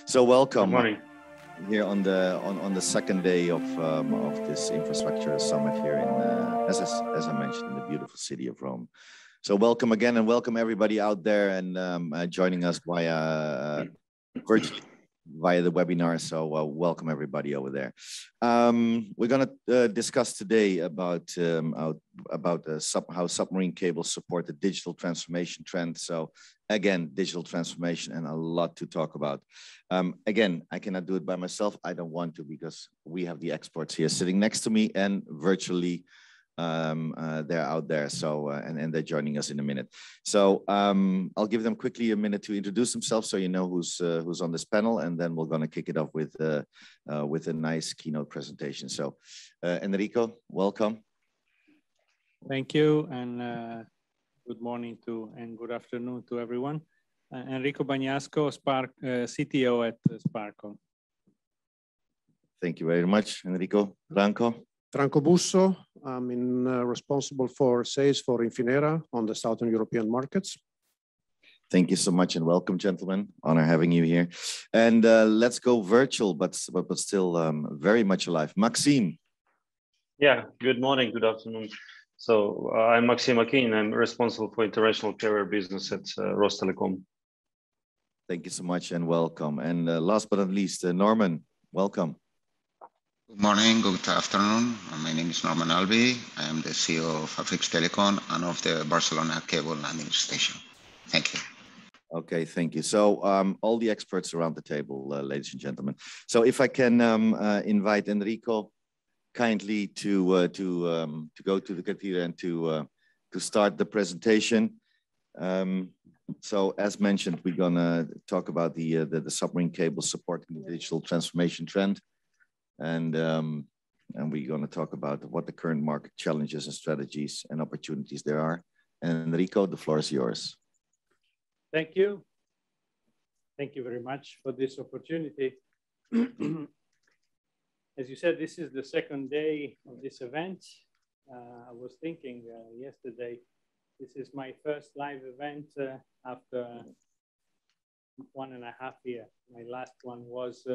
So welcome. Good morning. Here on the second day of this infrastructure summit here in, as I mentioned, in the beautiful city of Rome. So welcome again, and welcome everybody out there and joining us via virtually via the webinar. So welcome everybody over there. We're going to discuss today about how submarine cables support the digital transformation trend. So again, digital transformation and a lot to talk about. Again, I cannot do it by myself. I don't want to, because we have the experts here sitting next to me and virtually they're out there. So and they're joining us in a minute. So I'll give them quickly a minute to introduce themselves, so you know who's on this panel, and then we're going to kick it off with a nice keynote presentation. So Enrico, welcome. Thank you, and good morning and good afternoon to everyone. Enrico Bagnasco, CTO at Sparkle. Thank you very much, Enrico. Franco Busso, I'm responsible for sales for Infinera on the Southern European markets. Thank you so much and welcome, gentlemen. Honor having you here. And let's go virtual, but still very much alive. Maxime. Yeah, good morning, good afternoon. So I'm Maxime Akin. I'm responsible for international carrier business at Rostelecom. Thank you so much and welcome. And last but not least, Norman, welcome. Good morning, good afternoon. My name is Norman Albi. I am the CEO of Afrix Telecom and of the Barcelona Cable Landing Station. Thank you. Okay, thank you. So all the experts around the table, ladies and gentlemen. So if I can invite Enrico kindly to go to the computer and to start the presentation. So as mentioned, we're gonna talk about the submarine cable supporting the digital transformation trend. And we're going to talk about what the current market challenges and strategies and opportunities there are. And Enrico, the floor is yours. Thank you. Thank you very much for this opportunity. As you said, this is the second day of this event. I was thinking yesterday, this is my first live event after 1.5 years. My last one was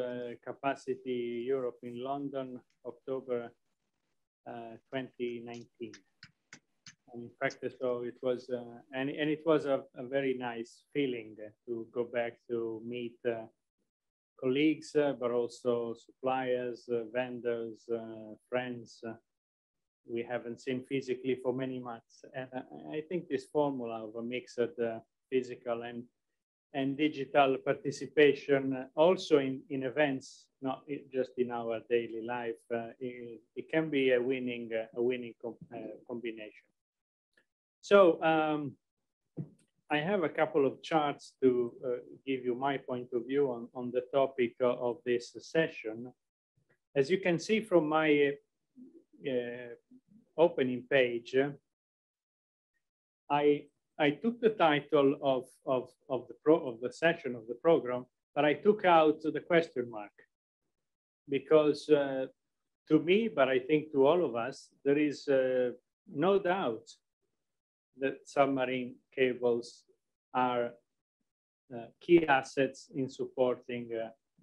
Capacity Europe in London, October 2019. And in fact, so it was, and it was a very nice feeling to go back to meet colleagues, but also suppliers, vendors, friends we haven't seen physically for many months. And I think this formula of a mix of the physical and digital participation also in events, not just in our daily life, it can be a winning combination. So I have a couple of charts to give you my point of view on the topic of this session. As you can see from my opening page, I took the title of the session of the program, but I took out the question mark because to me, but I think to all of us, there is no doubt that submarine cables are key assets in supporting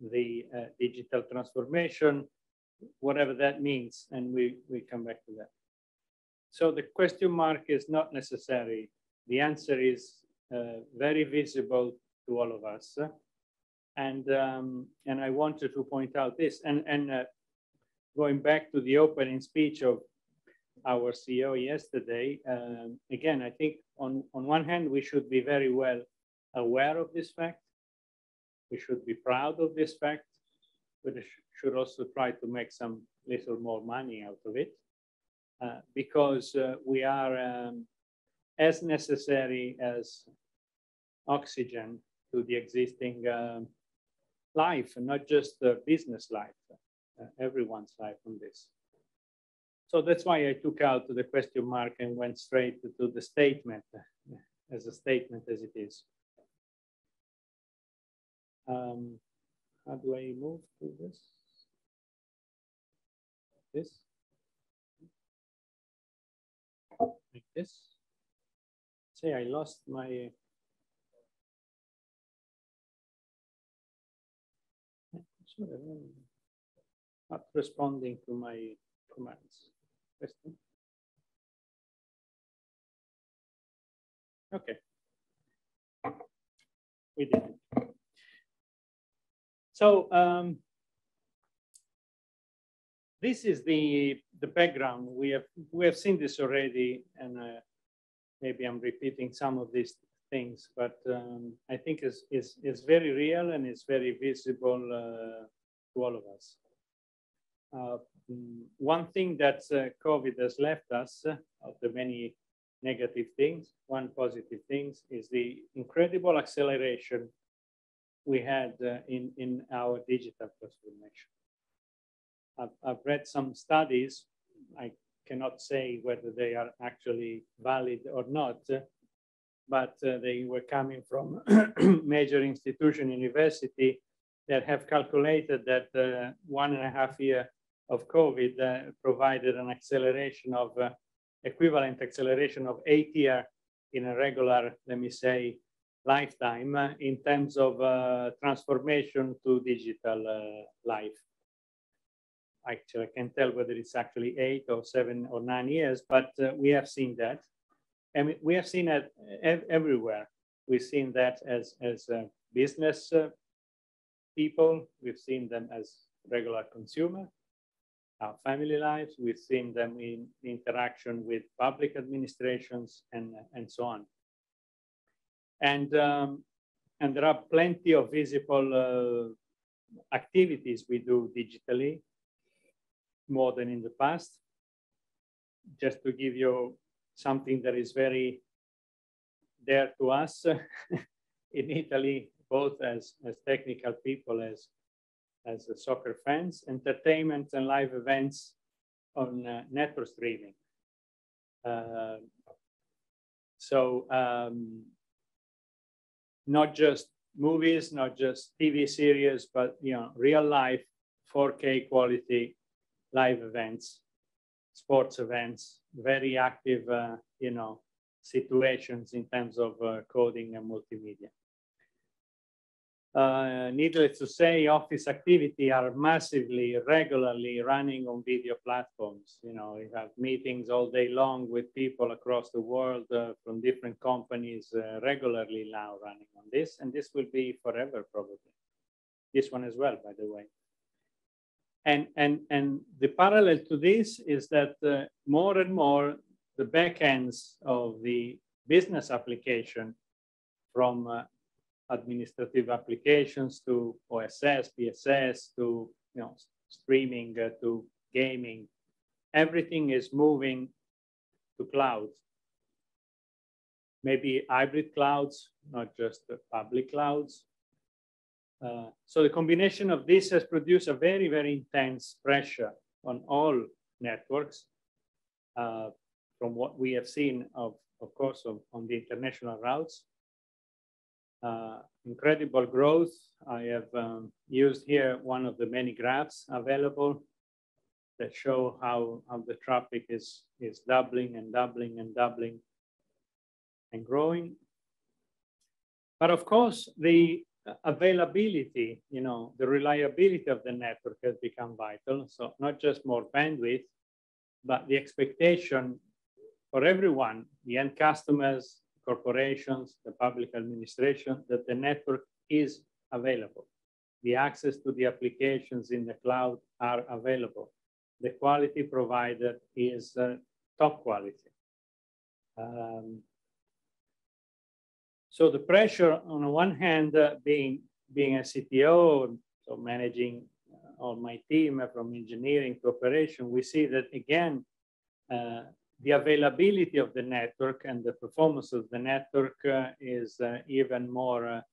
the digital transformation, whatever that means, and we come back to that. So the question mark is not necessary. The answer is very visible to all of us, and I wanted to point out this. And going back to the opening speech of our CEO yesterday, again, I think on one hand we should be very well aware of this fact. We should be proud of this fact, but we should also try to make some little more money out of it, because we are as necessary as oxygen to the existing life, and not just the business life, everyone's life on this. So that's why I took out the question mark and went straight to the statement, as a statement as it is. How do I move to this? This? Like this? Say I lost my Not responding to my commands. Question? Okay. We did it. So this is the background. We have seen this already, and maybe I'm repeating some of these things, but I think it's very real and it's very visible to all of us. One thing that COVID has left us, of the many negative things, one positive thing is the incredible acceleration we had in our digital transformation. I've read some studies. I cannot say whether they are actually valid or not, but they were coming from major institution university that have calculated that 1.5 years of COVID provided an acceleration of equivalent acceleration of 8 years in a regular, let me say, lifetime in terms of transformation to digital life. Actually, I can't tell whether it's actually 8 or 7 or 9 years, but we have seen that. And we have seen it everywhere. We've seen that as business people. We've seen them as regular consumer, our family lives. We've seen them in interaction with public administrations and so on. And there are plenty of visible activities we do digitally, more than in the past. Just to give you something that is very dear to us in Italy, both as technical people, as soccer fans, entertainment and live events on network streaming. Not just movies, not just TV series, but real life 4K quality live events, sports events, very active, situations in terms of coding and multimedia. Needless to say, office activity are massively, regularly running on video platforms. We have meetings all day long with people across the world from different companies, regularly now running on this, and this will be forever probably. This one as well, by the way. And the parallel to this is that more and more the backends of the business application, from administrative applications to OSS, PSS, to streaming, to gaming, everything is moving to clouds. Maybe hybrid clouds, not just the public clouds. So the combination of this has produced a very, very intense pressure on all networks, from what we have seen, of course, on the international routes. Incredible growth. I have used here one of the many graphs available that show how the traffic is doubling and doubling and doubling and growing. But of course, the availability, the reliability of the network has become vital. So not just more bandwidth, but the expectation for everyone, the end customers, corporations, the public administration, that the network is available. The access to the applications in the cloud are available. The quality provided is top quality. So the pressure on the one hand, being a CTO, so managing all my team from engineering to operation, we see that again, the availability of the network and the performance of the network is even more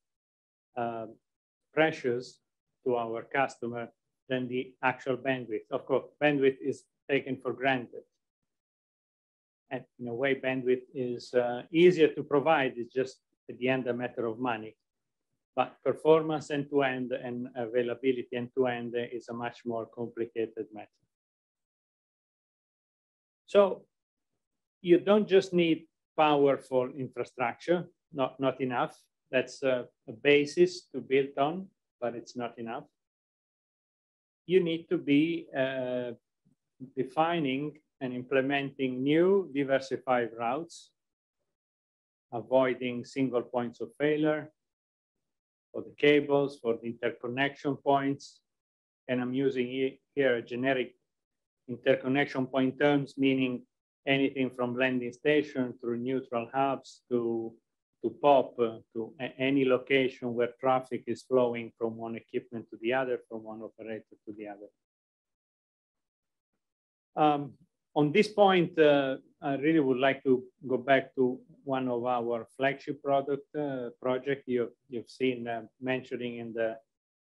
precious to our customer than the actual bandwidth. Of course, bandwidth is taken for granted. And in a way, bandwidth is easier to provide. It's just at the end a matter of money. But performance end-to-end and availability end-to-end is a much more complicated matter. So you don't just need powerful infrastructure, not enough. That's a basis to build on, but it's not enough. you need to be defining and implementing new diversified routes, avoiding single points of failure for the cables, for the interconnection points. And I'm using here a generic interconnection point terms, meaning anything from landing station through neutral hubs to POP, to any location where traffic is flowing from one equipment to the other, from one operator to the other. On this point, I really would like to go back to one of our flagship project you've seen mentioning in the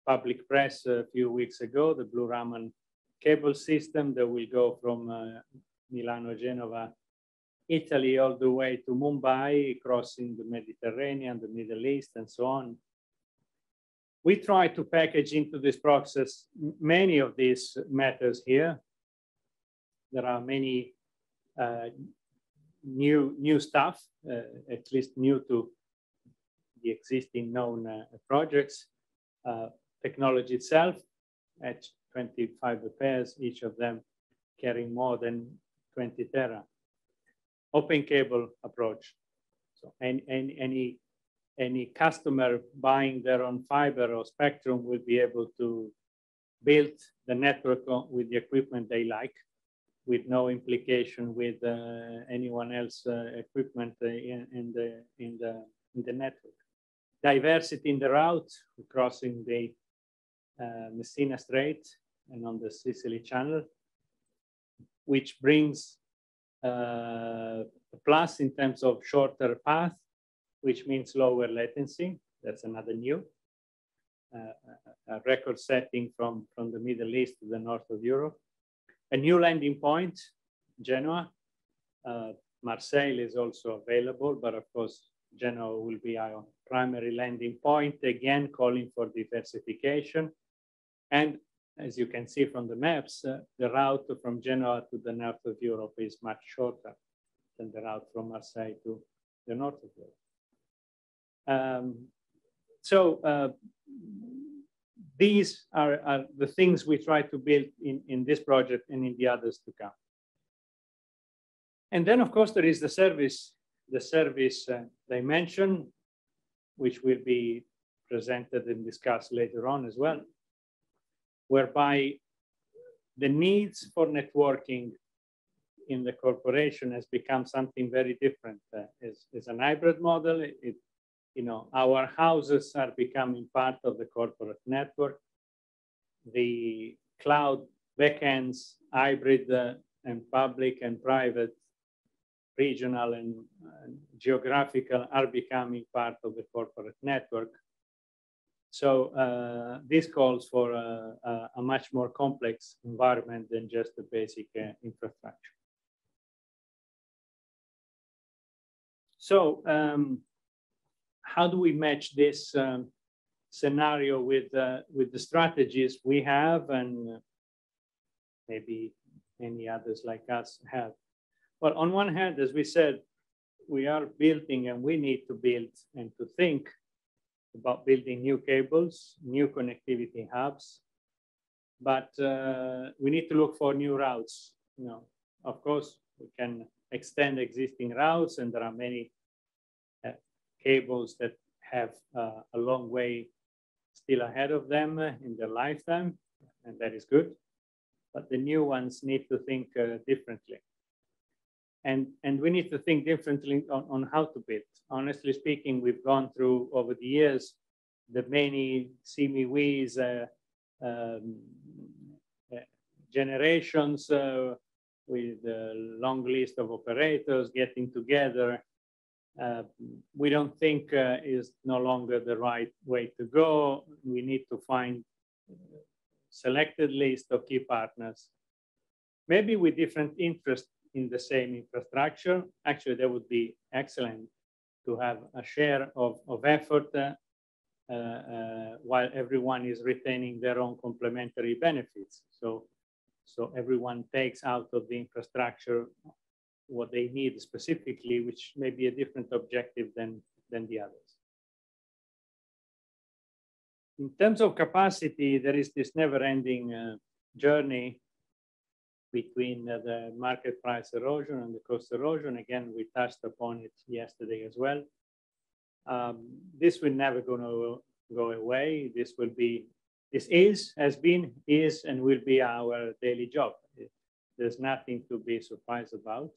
public press a few weeks ago, the Blue Raman cable system that will go from Milano, Genova, Italy, all the way to Mumbai, crossing the Mediterranean, the Middle East, and so on. We try to package into this process many of these matters here. There are many new stuff, at least new to the existing known projects. Technology itself at 25 pairs, each of them carrying more than 20 tera. Open cable approach. So any customer buying their own fiber or spectrum will be able to build the network with the equipment they like, with no implication with anyone else equipment in the network. Diversity in the route, crossing the Messina Strait and on the Sicily Channel, which brings a plus in terms of shorter path, which means lower latency. That's another new. A record setting from the Middle East to the north of Europe. A new landing point, Genoa. Marseille is also available, but of course, Genoa will be our primary landing point, again, calling for diversification. And as you can see from the maps, the route from Genoa to the north of Europe is much shorter than the route from Marseille to the north of Europe. These are the things we try to build in this project and in the others to come. And then, of course, there is the service dimension, which will be presented and discussed later on as well, whereby the needs for networking in the corporation has become something very different. It's an hybrid model. Our houses are becoming part of the corporate network. The cloud backends, hybrid and public and private, regional and geographical, are becoming part of the corporate network. So this calls for a much more complex environment than just the basic infrastructure. So how do we match this scenario with the strategies we have and maybe many others like us have? Well, on one hand, as we said, we are building and we need to build and to think about building new cables, new connectivity hubs, but we need to look for new routes. Of course, we can extend existing routes, and there are many cables that have a long way still ahead of them in their lifetime, and that is good. But the new ones need to think differently. And we need to think differently on how to build. Honestly speaking, we've gone through over the years the many CME-We's generations with a long list of operators getting together. We don't think is no longer the right way to go. We need to find selected list of key partners, maybe with different interests in the same infrastructure. Actually, that would be excellent to have a share of effort while everyone is retaining their own complementary benefits. So everyone takes out of the infrastructure what they need specifically, which may be a different objective than the others. In terms of capacity, there is this never-ending journey between the market price erosion and the cost erosion. Again, we touched upon it yesterday as well. This will never go away. This has been, and will be our daily job. There's nothing to be surprised about.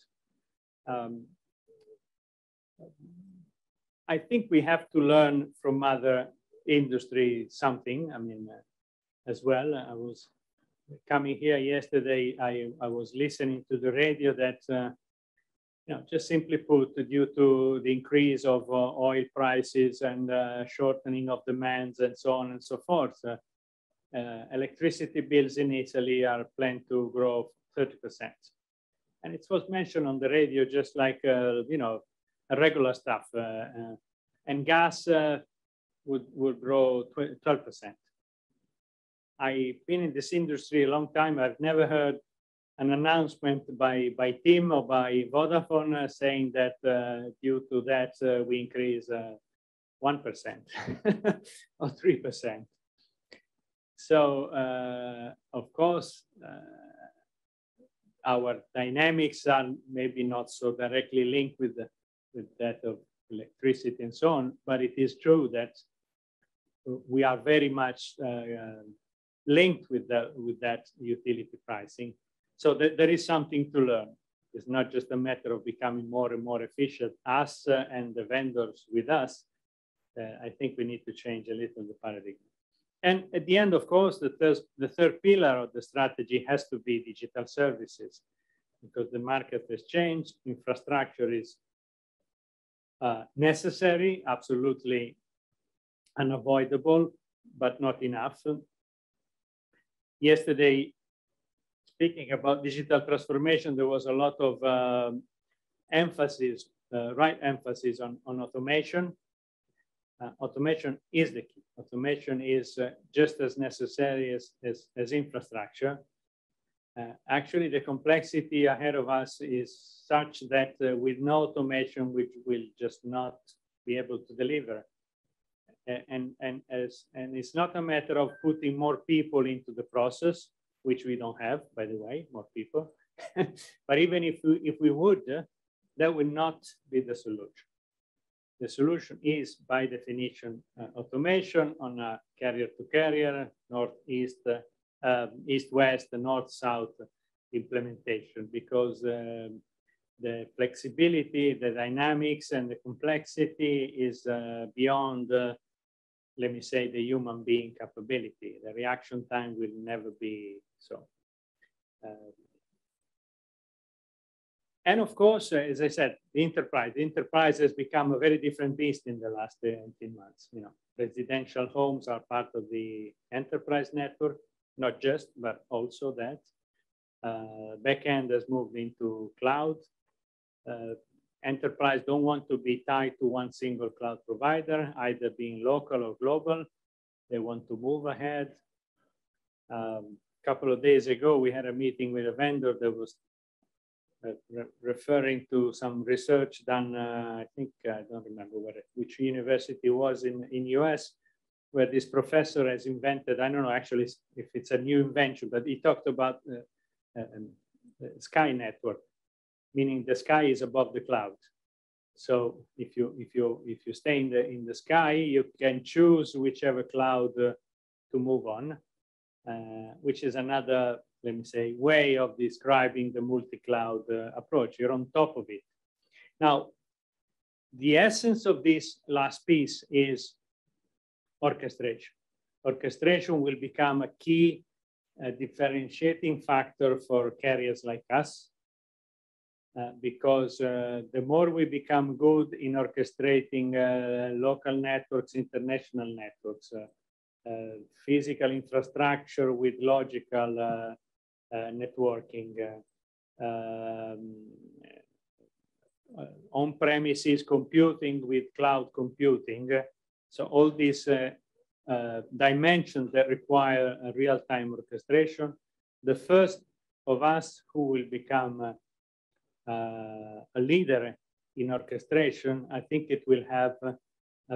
I think we have to learn from other industry something. I mean, as well. I was coming here yesterday. I was listening to the radio that, you know, just simply put, due to the increase of oil prices and shortening of demands and so on and so forth, electricity bills in Italy are planned to grow 30%. And it was mentioned on the radio, just like, you know, regular stuff. And gas would grow 12%. I've been in this industry a long time. I've never heard an announcement by TIM or by Vodafone saying that due to that we increase 1% or 3%. So of course, our dynamics are maybe not so directly linked with that of electricity and so on, but it is true that we are very much linked with that utility pricing. So there is something to learn. It's not just a matter of becoming more and more efficient, us and the vendors with us. I think we need to change a little the paradigm. And at the end, of course, the third pillar of the strategy has to be digital services, because the market has changed. Infrastructure is necessary, absolutely unavoidable, but not enough. Yesterday, speaking about digital transformation, there was a lot of emphasis, right emphasis on automation. Automation is the key. Automation is just as necessary as infrastructure. Actually, the complexity ahead of us is such that with no automation, we will just not be able to deliver. And it's not a matter of putting more people into the process, which we don't have, by the way, more people. But even if we would, that would not be the solution. The solution is, by definition, automation on a carrier-to-carrier, northeast, east-west, north-south implementation, because the flexibility, the dynamics, and the complexity is beyond, let me say, the human being capability. The reaction time will never be so. And of course, as I said, the enterprise has become a very different beast in the last 18 months. You know, residential homes are part of the enterprise network, not just, but also that. Backend has moved into cloud. Enterprise don't want to be tied to one single cloud provider, either being local or global. They want to move ahead. A couple of days ago, we had a meeting with a vendor that was referring to some research done, I think, I don't remember which university it was in US, where this professor has invented, I don't know actually if it's a new invention, but he talked about the sky network, meaning the sky is above the cloud. So if you stay in the sky, you can choose whichever cloud to move on, which is another, let me say, way of describing the multi-cloud approach. You're on top of it. Now, the essence of this last piece is orchestration. Orchestration will become a key differentiating factor for carriers like us, because the more we become good in orchestrating local networks, international networks, physical infrastructure with logical networking, on-premises computing with cloud computing. So all these dimensions that require a real-time orchestration. The first of us who will become a leader in orchestration, I think it will have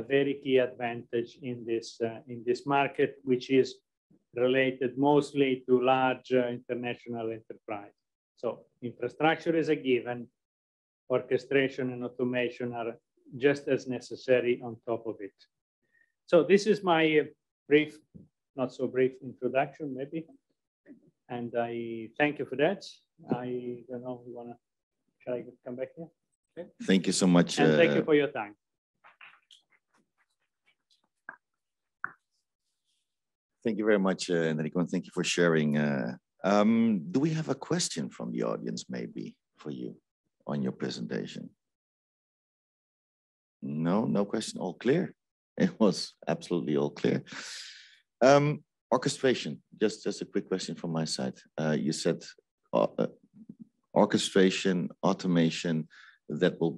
very key advantage in this market, which is related mostly to large international enterprise. So infrastructure is a given, orchestration and automation are just as necessary on top of it. So this is my brief, not so brief introduction maybe. And I thank you for that. I don't know, shall I come back here? Okay. Thank you so much. And thank you for your time. Thank you very much, Enrico, and thank you for sharing. Do we have a question from the audience maybe for you on your presentation? No, no question, all clear. It was absolutely all clear. Orchestration, just a quick question from my side. You said orchestration, automation, that will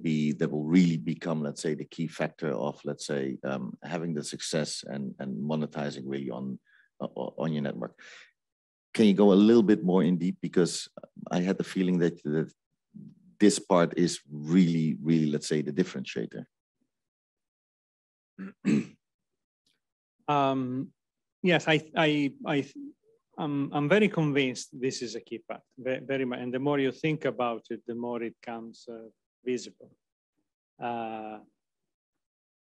really become, let's say, the key factor of, let's say, having the success and monetizing really on your network. Can you go a little bit more in deep? Because I had the feeling that this part is really, let's say, the differentiator. Yes, I'm very convinced this is a key part, very much. And the more you think about it, the more it comes visible.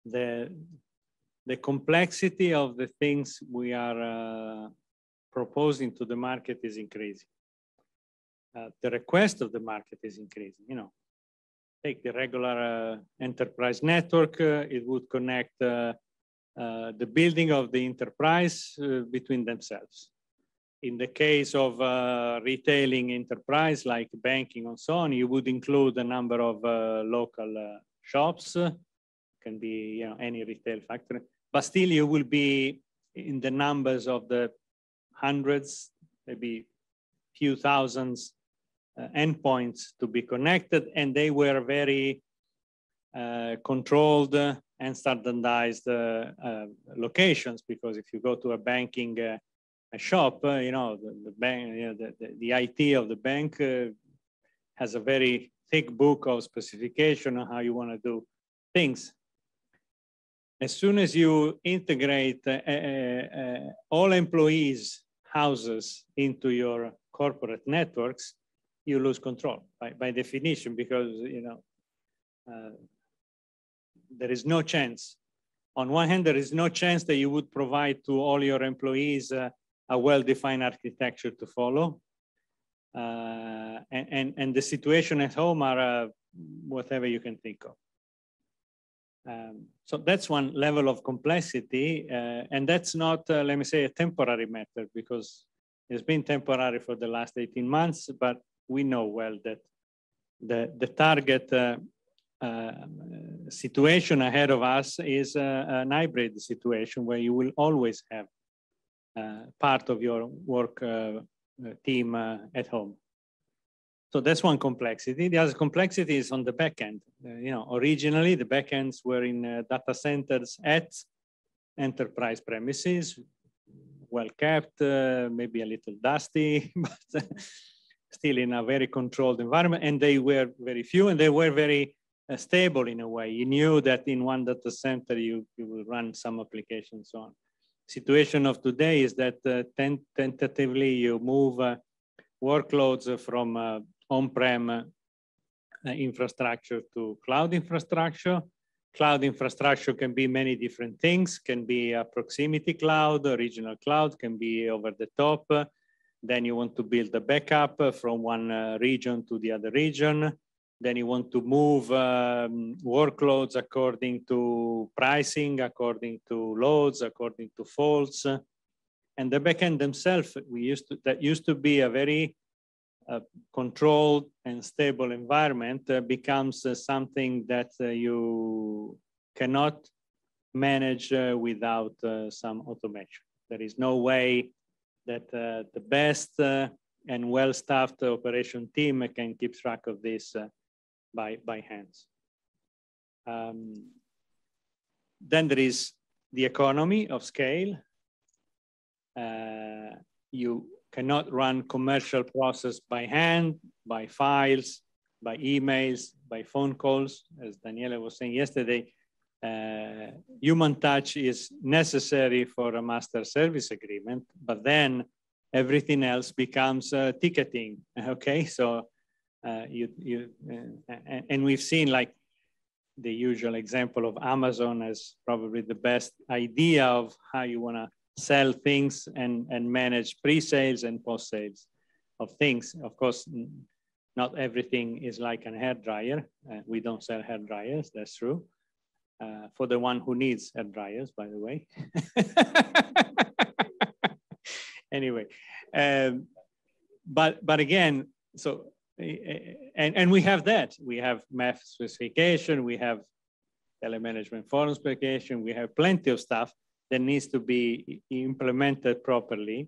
The complexity of the things we are proposing to the market is increasing. The request of the market is increasing. You know, take the regular enterprise network, it would connect the building of the enterprise between themselves. In the case of retailing enterprise like banking and so on, you would include a number of local shops, can be any retail factory, but still you will be in the numbers of the hundreds, maybe few thousands endpoints to be connected, and they were very controlled and standardized locations, because if you go to a banking a shop, the bank, the IT of the bank has a very thick book of specification on how you want to do things. As soon as you integrate all employees' houses into your corporate networks, you lose control by definition, because there is no chance. On one hand, there is no chance that you would provide to all your employees a well-defined architecture to follow. And the situation at home are whatever you can think of. So that's one level of complexity. And that's not, let me say, a temporary matter, because it's been temporary for the last 18 months, but we know well that the target situation ahead of us is an hybrid situation where you will always have part of your work team at home. So that's one complexity. The other complexity is on the back end. Originally the backends were in data centers at enterprise premises, well kept, maybe a little dusty, but still in a very controlled environment. And they were very few, and they were very stable in a way. You knew that in one data center you will run some applications, so on. Situation of today is that tentatively you move workloads from on-prem infrastructure to cloud infrastructure. Cloud infrastructure can be many different things, can be a proximity cloud, a regional cloud, can be over the top. Then you want to build a backup from one region to the other region. Then you want to move workloads according to pricing, according to loads, according to faults. And the backend themselves, that used to be a very controlled and stable environment, becomes something that you cannot manage without some automation. There is no way that the best and well-staffed operation team can keep track of this by hands. Then there is the economy of scale. You cannot run commercial process by hand, by files, by emails, by phone calls. As Daniela was saying yesterday, Human touch is necessary for a master service agreement, but then everything else becomes ticketing. Okay, so and we've seen like the usual example of Amazon as probably the best idea of how you want to sell things and manage pre-sales and post-sales of things. Of course, not everything is like a hair dryer. We don't sell hair dryers, that's true. For the one who needs hair dryers, by the way. Anyway, but again, so, and we have that. We have MEF specification, we have telemanagement forum specification, we have plenty of stuff that needs to be implemented properly.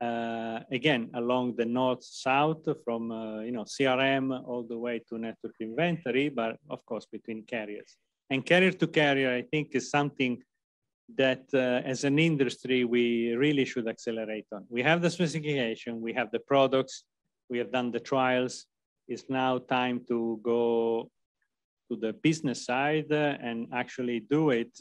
Again, along the north-south from CRM all the way to network inventory, but of course between carriers. And carrier to carrier, I think, is something that as an industry, we really should accelerate on. We have the specification, we have the products, we have done the trials. It's now time to go to the business side and actually do it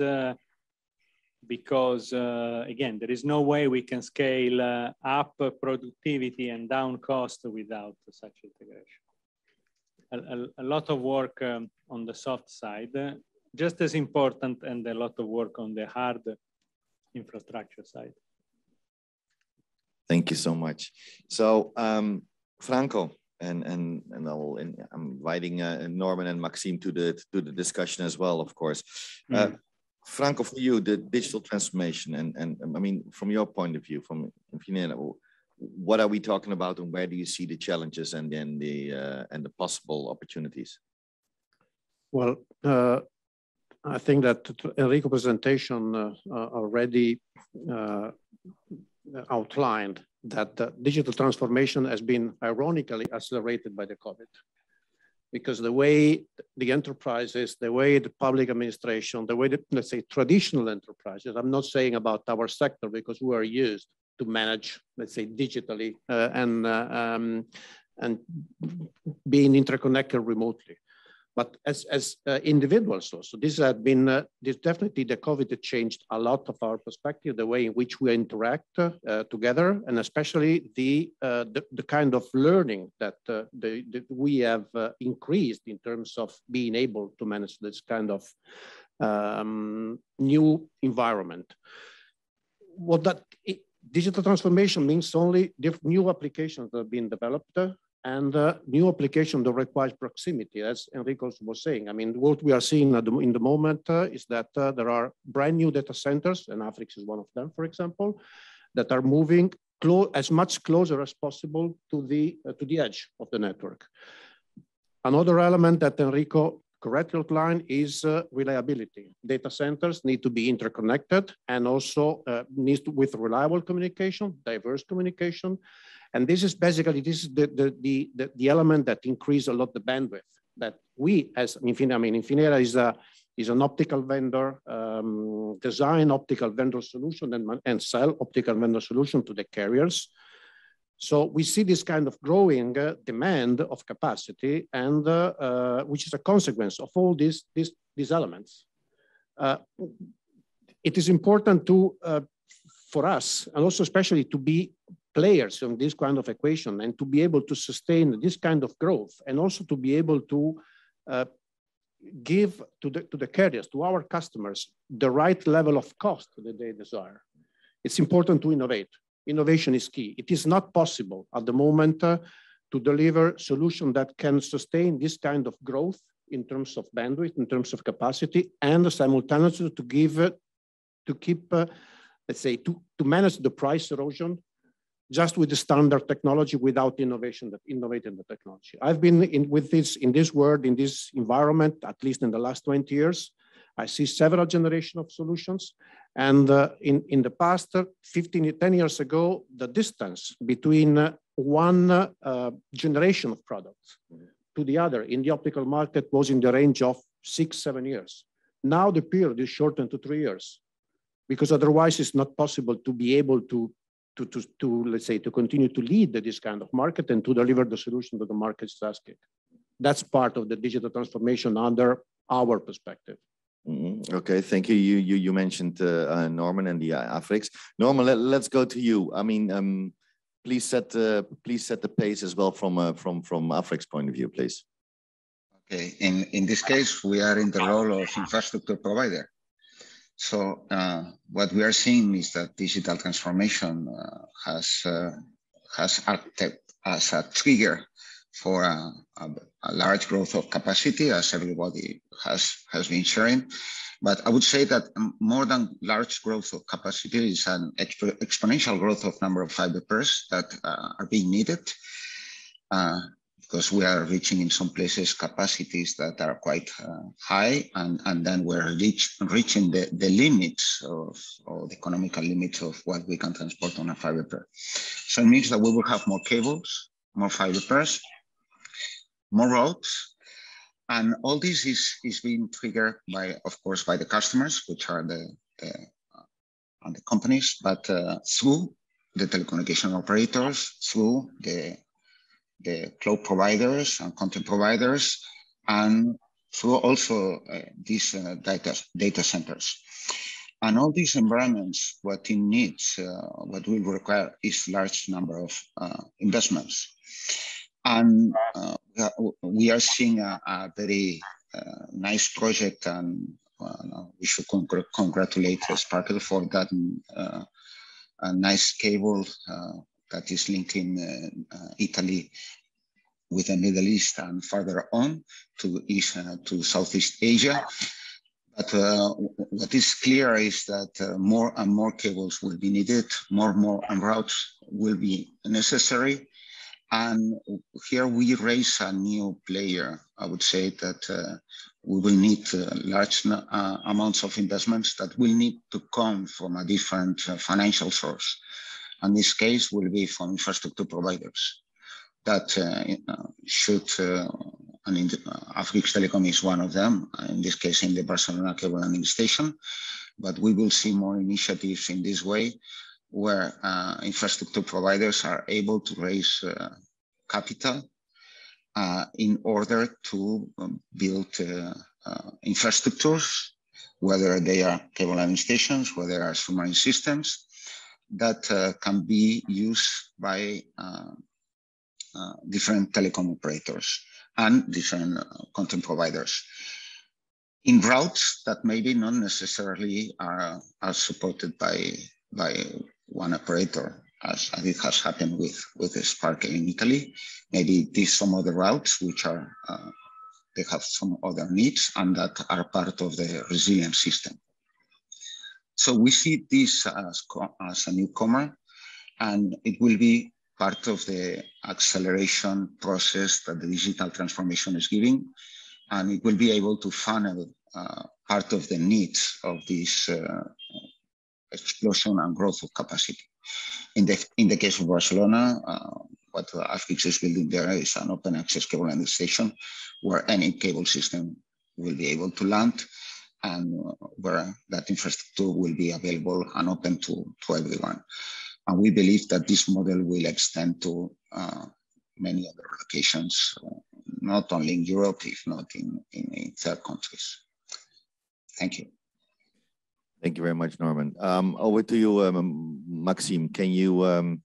because, again, there is no way we can scale up productivity and down cost without such integration. A lot of work on the soft side, just as important, and a lot of work on the hard infrastructure side. Thank you so much. So Franco, and I'm inviting Norman and Maxime to the discussion as well, of course. Franco, for you, the digital transformation, and I mean, from your point of view, from Infinera, what are we talking about, and where do you see the challenges and then the possible opportunities? Well, I think that Enrico's presentation already outlined that digital transformation has been ironically accelerated by the COVID. Because the way the enterprises, the way the public administration, the way the, let's say, traditional enterprises, I'm not saying about our sector because we are used to manage, let's say, digitally and being interconnected remotely. But as individuals also, this has been, this definitely the COVID changed a lot of our perspective, the way in which we interact together, and especially the kind of learning that we have increased in terms of being able to manage this kind of new environment. What that digital transformation means only new applications that have been developed and new application that requires proximity, as Enrico was saying. I mean, what we are seeing in the moment is that there are brand new data centers, and Africa is one of them, for example, that are moving as much closer as possible to the edge of the network. Another element that Enrico correctly outlined is reliability. Data centers need to be interconnected and also with reliable communication, diverse communication. And this is basically, this is the element that increases a lot the bandwidth that we as Infinera, I mean, Infinera is an optical vendor, design optical vendor solution and sell optical vendor solution to the carriers. So we see this kind of growing demand of capacity, and which is a consequence of all these elements. It is important for us, and also especially to be players in this kind of equation and to be able to sustain this kind of growth, and also to be able to give to the carriers, to our customers, the right level of cost that they desire. It's important to innovate. Innovation is key. It is not possible at the moment to deliver solutions that can sustain this kind of growth in terms of bandwidth, in terms of capacity, and simultaneously to keep, let's say, to manage the price erosion just with the standard technology without innovating the technology. I've been in this world, in this environment, at least in the last 20 years. I see several generations of solutions. And in the past 10 years ago, the distance between one generation of products to the other in the optical market was in the range of 6-7 years. Now the period is shortened to 3 years, because otherwise it's not possible to be able to let's say, to continue to lead this kind of market and to deliver the solution that the market is asking. That's part of the digital transformation under our perspective. Okay, thank you. You mentioned Norman and the Afriks. Norman, let's go to you. I mean, please set the pace as well from Afriks' point of view, please. Okay, in this case, we are in the role of infrastructure provider. So what we are seeing is that digital transformation has acted as a trigger for a large growth of capacity, as everybody has been sharing. But I would say that more than large growth of capacity is an exponential growth of number of fiber pairs that are being needed. Because we are reaching in some places capacities that are quite high, and then we're reaching the limits or the economical limits of what we can transport on a fiber pair. So it means that we will have more cables, more fiber pairs, more routes, and all this is being triggered by, of course, by the customers, which are the companies, but through the telecommunication operators, through the cloud providers and content providers, and through also these data centers. And all these environments, what it needs, what will require is large number of investments. And we are seeing a very nice project, and we should congratulate Sparkle for that a nice cable that is linking Italy with the Middle East and further on to Southeast Asia. But what is clear is that more and more cables will be needed, more routes will be necessary. And here we raise a new player. I would say that we will need large amounts of investments that will need to come from a different financial source. And this case will be from infrastructure providers that should, and Afriks Telecom is one of them, in this case in the Barcelona cable landing station. But we will see more initiatives in this way, where infrastructure providers are able to raise capital in order to build infrastructures, whether they are cable landing stations, whether they are submarine systems, that can be used by different telecom operators and different content providers in routes that maybe not necessarily are supported by one operator, as it has happened with the Spark in Italy. Maybe these some other routes which are they have some other needs and that are part of the resilient system. So we see this as a newcomer, and it will be part of the acceleration process that the digital transformation is giving, and it will be able to funnel part of the needs of this explosion and growth of capacity. In the case of Barcelona, what Afriks is building there is an open access cable landing station where any cable system will be able to land, and where that infrastructure will be available and open to everyone. And we believe that this model will extend to many other locations, not only in Europe, if not in third countries. Thank you. Thank you very much, Norman. Over to you, Maxime. Can you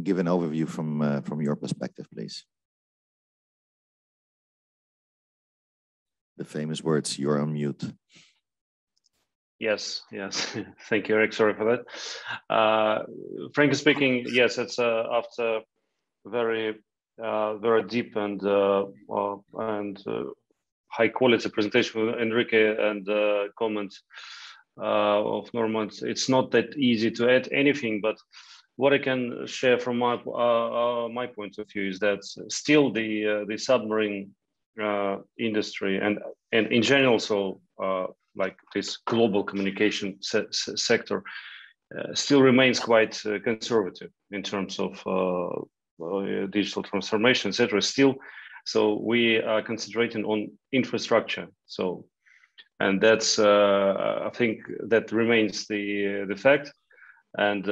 give an overview from your perspective, please? The famous words, you're on mute. Yes. Thank you, Eric. Sorry for that. Frankly speaking, yes, it's after very deep and high quality presentation with Enrique and comments of Norman. It's not that easy to add anything, but what I can share from my point of view is that still the submarine industry and in general, so like this global communication sector still remains quite conservative in terms of digital transformation, etc. Still, so we are concentrating on infrastructure. So, and that's I think that remains the fact. And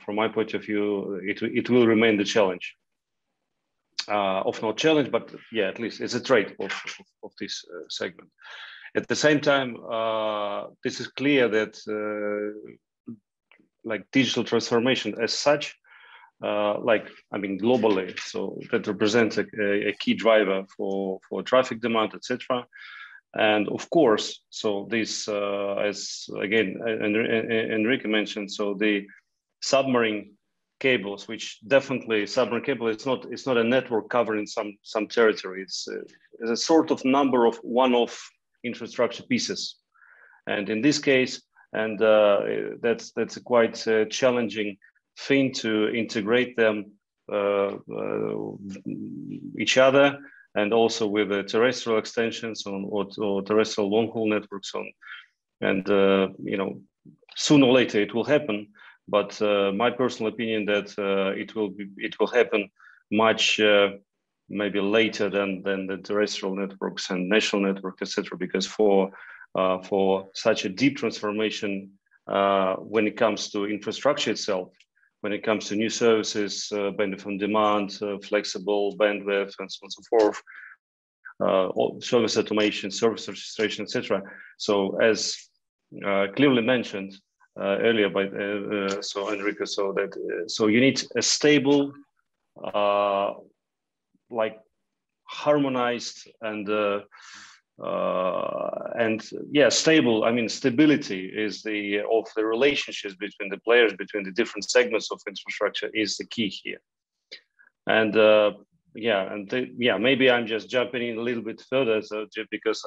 from my point of view, it will remain the challenge. Of not challenge, but yeah, at least it's a trait of this segment. At the same time, this is clear that like digital transformation as such, globally, so that represents a key driver for traffic demand, etc. And of course, so this, as again Enrique mentioned, so the submarine cables, which definitely submarine cable, it's not a network covering some territory. It's a sort of number of one-off infrastructure pieces, and in this case, and that's a quite challenging thing to integrate them each other, and also with the terrestrial extensions on or terrestrial long-haul networks on, and you know, sooner or later it will happen. But my personal opinion that it will happen much maybe later than the terrestrial networks and national network, etc. Because for such a deep transformation, when it comes to infrastructure itself, when it comes to new services, benefit on demand, flexible bandwidth, and so on and so forth, service automation, service registration, etc. So as clearly mentioned earlier by so Enrique, so that so you need a stable, like harmonized and yeah, stable. I mean, stability is the of the relationships between the players, between the different segments of infrastructure is the key here. And yeah, and yeah, maybe I'm just jumping in a little bit further, so because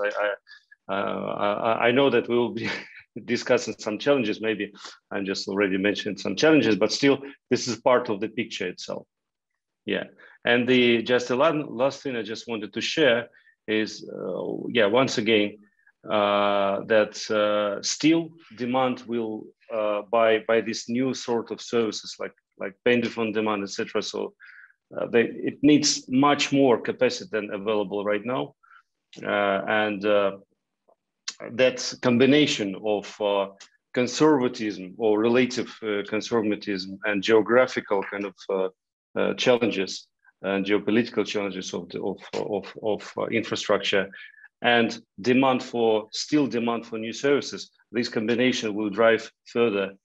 I know that we will be discussing some challenges. Maybe I'm just already mentioned some challenges, but still, this is part of the picture itself. Yeah, and just the last thing I just wanted to share is, yeah, once again, that still demand will by this new sort of services like bandwidth on demand, etc. So it needs much more capacity than available right now, and that combination of conservatism or relative conservatism and geographical kind of challenges and geopolitical challenges of infrastructure and demand for new services. This combination will drive further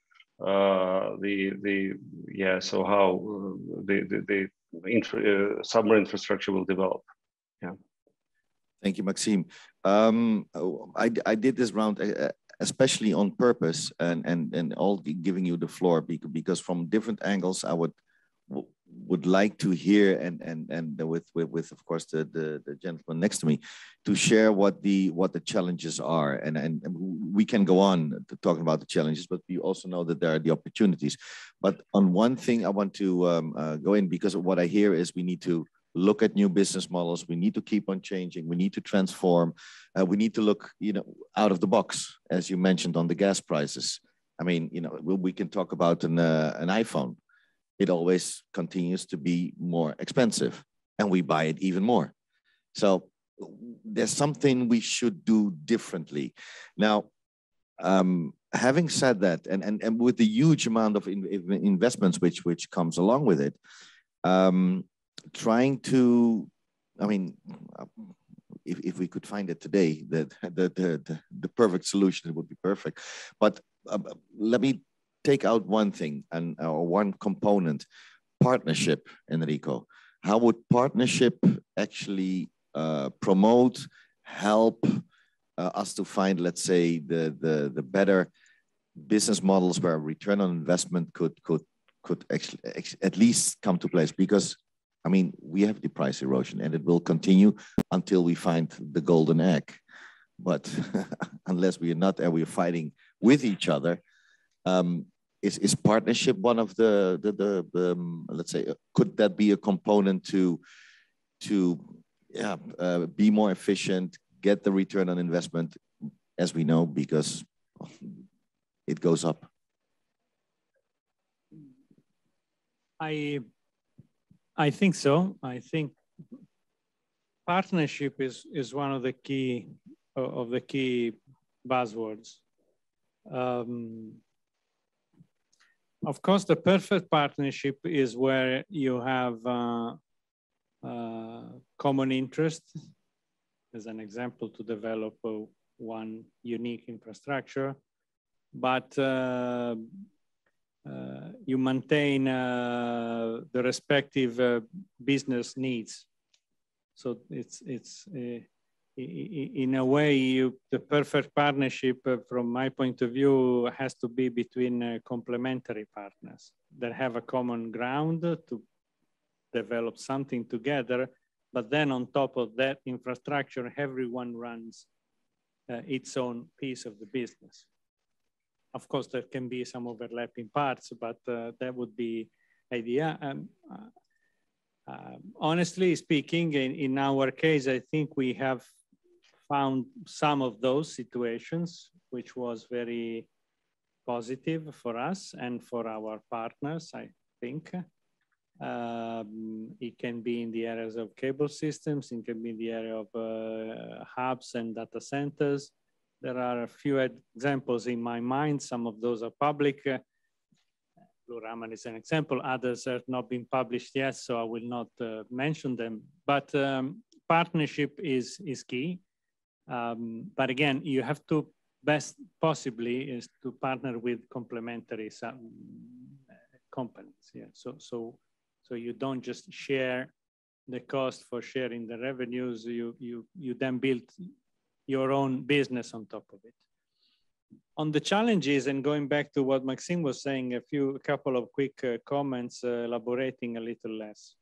submarine infrastructure will develop. Yeah. Thank you, Maxime. I did this round especially on purpose and all giving you the floor because from different angles I would like to hear and with of course the gentleman next to me to share what the challenges are, and we can go on to talk about the challenges, but we also know that there are the opportunities. But on one thing I want to go in, because of what I hear is we need to look at new business models. We need to keep on changing. We need to transform. We need to look, out of the box, as you mentioned on the gas prices. I mean, we can talk about an iPhone. It always continues to be more expensive, and we buy it even more. So there's something we should do differently. Now, having said that, and with the huge amount of investments which comes along with it, trying to, I mean, if we could find it today, the perfect solution, it would be perfect. But let me take out one thing or one component: partnership, Enrico. How would partnership actually promote, help us to find, let's say, the better business models where return on investment could actually at least come to place? Because I mean, we have the price erosion, and it will continue until we find the golden egg. But unless we are not there, we are fighting with each other. Is partnership one of the let's say, could that be a component to be more efficient, get the return on investment, as we know, because it goes up? I think so. I think partnership is one of the key buzzwords. Of course, the perfect partnership is where you have common interest, as an example, to develop one unique infrastructure, but you maintain the respective business needs. So it's in a way, the perfect partnership from my point of view has to be between complementary partners that have a common ground to develop something together, but then on top of that infrastructure, everyone runs its own piece of the business. Of course, there can be some overlapping parts, but that would be idea. Honestly speaking, in our case, I think we have found some of those situations, which was very positive for us and for our partners, I think. It can be in the areas of cable systems, it can be in the area of hubs and data centers. There are a few examples in my mind. Some of those are public. Blue Raman is an example. Others have not been published yet, so I will not mention them. But partnership is key. But again, you have to best possibly is to partner with complementary companies. Yeah. So you don't just share the cost for sharing the revenues. You then build your own business on top of it. On the challenges, and going back to what Maxime was saying, a couple of quick comments, elaborating a little less.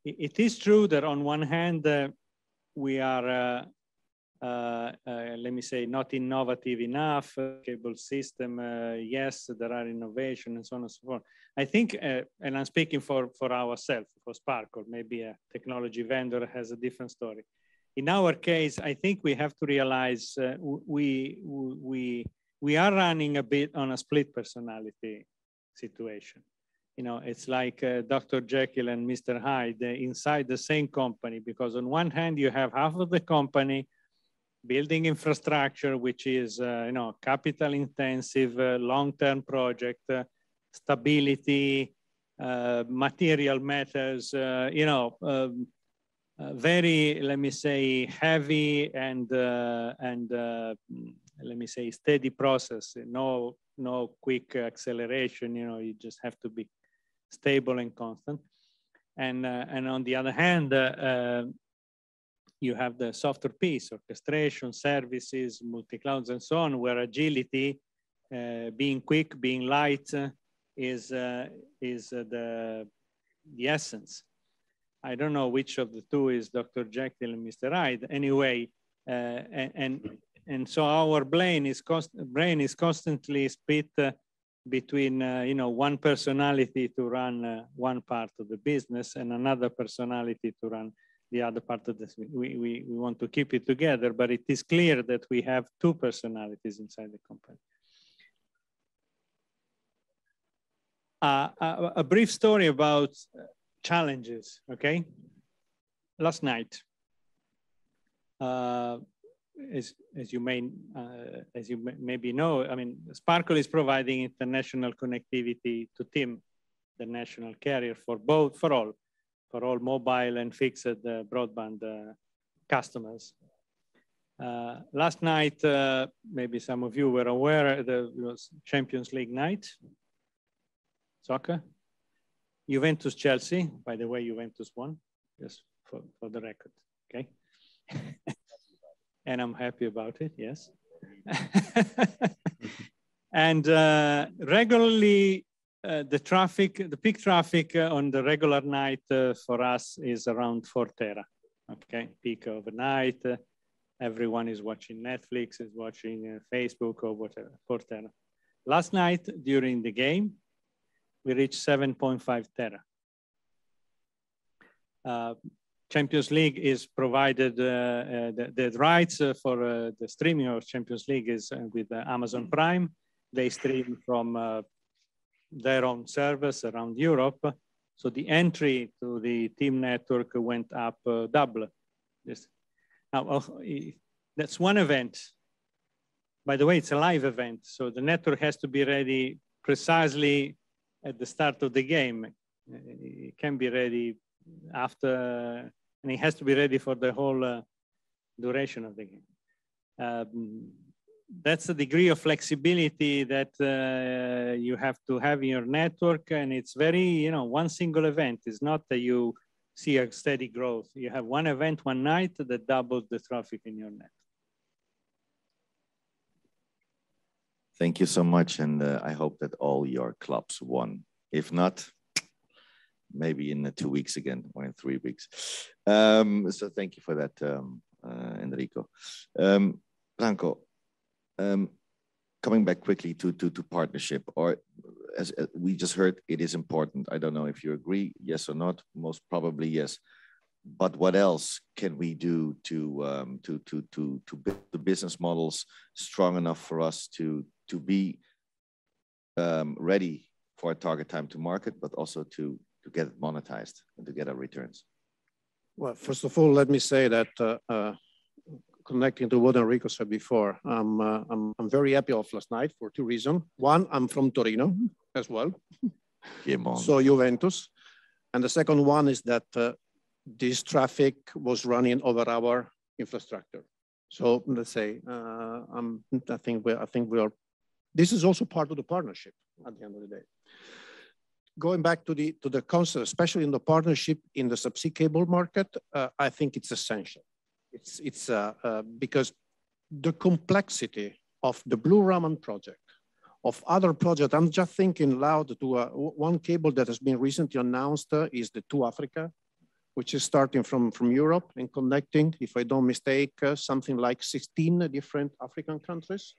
It is true that on one hand, we are, let me say, not innovative enough. Cable system, yes, there are innovation and so on and so forth. I think, and I'm speaking for ourselves, for Sparkle, maybe a technology vendor has a different story. In our case, I think we have to realize we are running a bit on a split personality situation. You know, it's like Dr. Jekyll and Mr. Hyde inside the same company, because on one hand, you have half of the company building infrastructure, which is, you know, capital intensive, long-term project, stability, material matters, you know, very, let me say, heavy and let me say, steady process. No quick acceleration. You know, you just have to be stable and constant. And on the other hand, you have the software piece, orchestration, services, multi-clouds, and so on, where agility, being quick, being light, is the essence. I don't know which of the two is Dr. Jekyll and Mr. Hyde. Anyway, and so our brain is constantly split between you know, one personality to run one part of the business and another personality to run the other part of this. We want to keep it together, but it is clear that we have two personalities inside the company. A brief story about challenges, okay? Last night, as you maybe know, I mean, Sparkle is providing international connectivity to TIM, the national carrier for all mobile and fixed broadband customers. Last night, maybe some of you were aware, there was Champions League night, soccer. Juventus Chelsea, by the way, Juventus won, just for the record, okay? And I'm happy about it, yes. And regularly, the peak traffic on the regular night for us is around 4 tera, okay? Peak overnight, everyone is watching Netflix, is watching Facebook or whatever, 4 tera. Last night, during the game, we reached 7.5 tera. Champions League is provided, the rights for the streaming of Champions League is with Amazon Prime. They stream from their own servers around Europe. So the entry to the TIM network went up double. Now, that's one event. By the way, it's a live event. So the network has to be ready precisely at the start of the game. It can be ready after, and it has to be ready for the whole duration of the game. That's a degree of flexibility that you have to have in your network, and it's very, one single event. It's not that you see a steady growth. You have one event, one night that doubles the traffic in your net. Thank you so much, and I hope that all your clubs won. If not, maybe in 2 weeks again, or in 3 weeks. So thank you for that, Enrico. Franco, coming back quickly to partnership, or as we just heard, it is important. I don't know if you agree, yes or not. Most probably yes. But what else can we do to build the business models strong enough for us to be ready for a target time to market, but also to get it monetized and to get our returns? Well, first of all, let me say that connecting to what Enrico said before, I'm very happy of last night for 2 reasons. One, I'm from Torino as well, so Juventus. And the second one is that this traffic was running over our infrastructure. So let's say, I think we are. This is also part of the partnership at the end of the day. Going back to the concept, especially in the partnership in the subsea cable market, I think it's essential. It's because the complexity of the Blue Raman project, of other projects, I'm just thinking loud to one cable that has been recently announced is the to Africa, which is starting from Europe and connecting, if I don't mistake, something like 16 different African countries.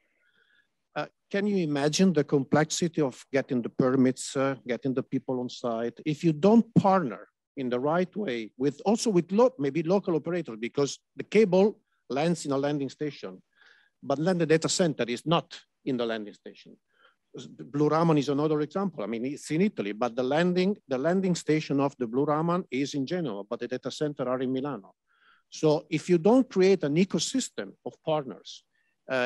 Can you imagine the complexity of getting the permits, getting the people on site? If you don't partner in the right way with maybe local operators, because the cable lands in a landing station, but then the data center is not in the landing station. Blue Raman is another example. I mean, it's in Italy, but the landing station of the Blue Raman is in Genoa, but the data center are in Milano. So if you don't create an ecosystem of partners,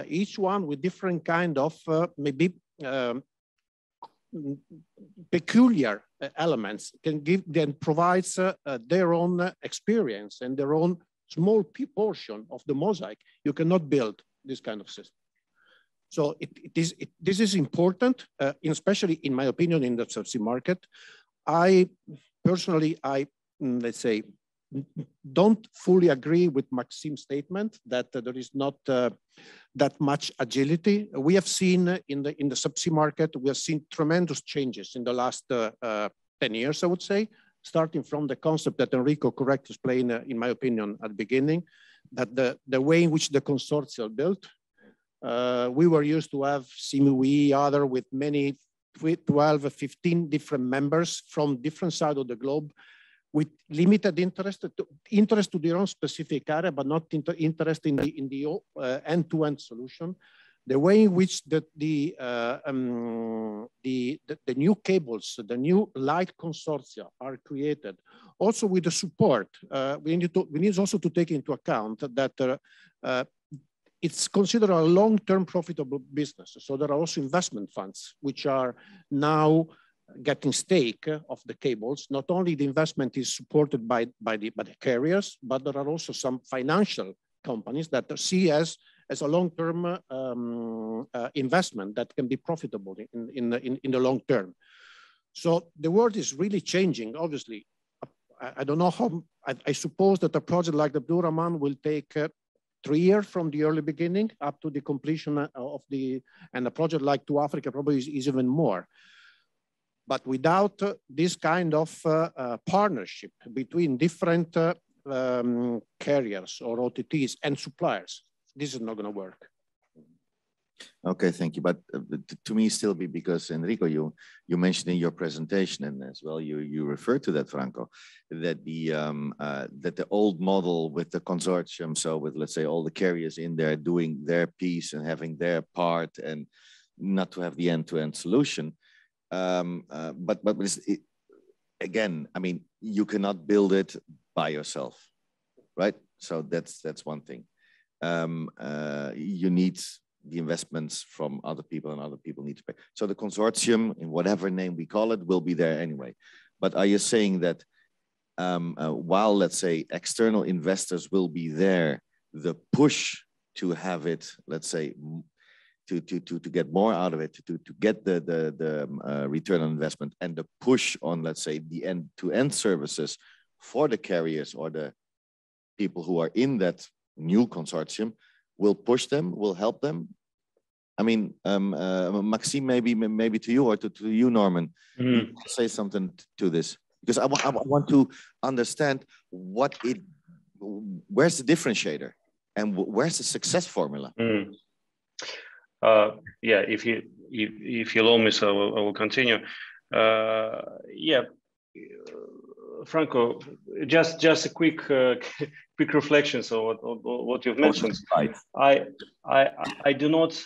each one with different kind of maybe peculiar elements then provides their own experience and their own small portion of the mosaic. You cannot build this kind of system. So this is important, especially in my opinion, in the subsea market. I personally, let's say, don't fully agree with Maxime's statement that there is not that much agility. We have seen in the subsea market, we have seen tremendous changes in the last 10 years, I would say, starting from the concept that Enrico correctly explained, in my opinion, at the beginning, that the way in which the consortia are built. We were used to have CME, other with many 12, 15 different members from different sides of the globe with limited interest to their own specific area, but not interest in the end-to-end solution. The way in which the new cables, the new light consortia are created, also with the support, we need also to take into account that it's considered a long-term profitable business. So there are also investment funds, which are now getting stake of the cables. Not only the investment is supported by the carriers, but there are also some financial companies that see as a long-term investment that can be profitable in the long term. So the world is really changing, obviously. I don't know how, I suppose that a project like the Blue Raman will take 3 years from the early beginning up to the completion of and a project like to Africa probably is even more. But without this kind of partnership between different carriers or OTTs and suppliers, this is not going to work. Okay, thank you. But to me, still because Enrico, you mentioned in your presentation, and as well you referred to that, Franco, that the old model with the consortium, so with, let's say, all the carriers in there doing their piece and having their part, and not to have the end-to-end solution. But again, I mean, you cannot build it by yourself, right? So that's one thing. You need the investments from other people, and other people need to pay. So the consortium, in whatever name we call it, will be there anyway. But are you saying that while, let's say, external investors will be there, the push to have it, let's say, to get more out of it, to get the return on investment, and the push on, let's say, the end-to-end services for the carriers or the people who are in that new consortium will push them, will help them. I mean, Maxime, maybe to you or to you, Norman, you say something to this, because I want to understand where's the differentiator and where's the success formula. Yeah, if you allow me, so I will continue. Yeah, Franco, just a quick reflection. So what you've mentioned, I do not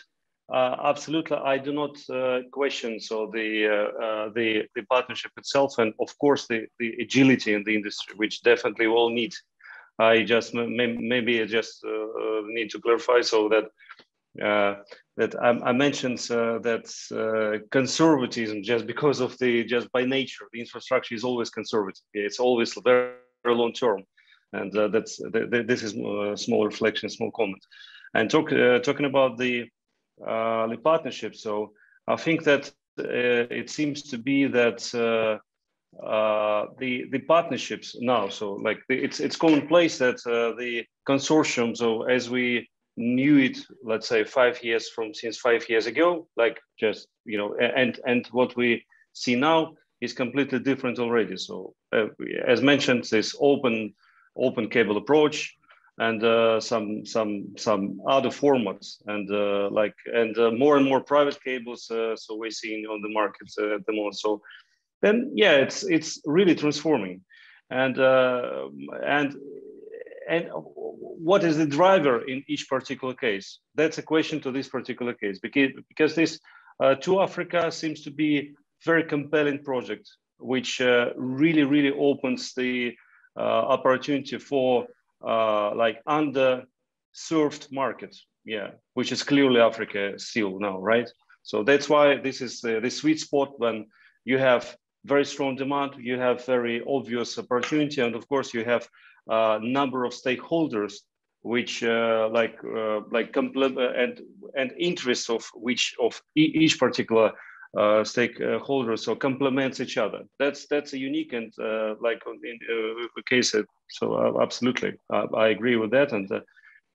absolutely, I do not question so the partnership itself, and of course the agility in the industry, which definitely we all need. I just maybe I just need to clarify so that I mentioned that conservatism, just because of just by nature, the infrastructure is always conservative. It's always very, very long term, and this is a small reflection, small comment. And talking about the partnership, so I think that it seems to be that the partnerships now, so like it's commonplace that the consortium, so as we knew it, let's say 5 years since 5 years ago, like just, you know, and what we see now is completely different already. So as mentioned, this open cable approach and some other formats, and more and more private cables, so we're seeing on the markets at the moment. So then, yeah, it's really transforming, and what is the driver in each particular case? That's a question to this particular case, because this To Africa seems to be very compelling project, which really opens the opportunity for like underserved market, yeah, which is clearly Africa still now, right? So that's why this is the sweet spot when you have very strong demand, you have very obvious opportunity, and of course you have a number of stakeholders which complement and interests of each particular stakeholder, so complements each other. That's a unique and like in case. So absolutely, I agree with that, and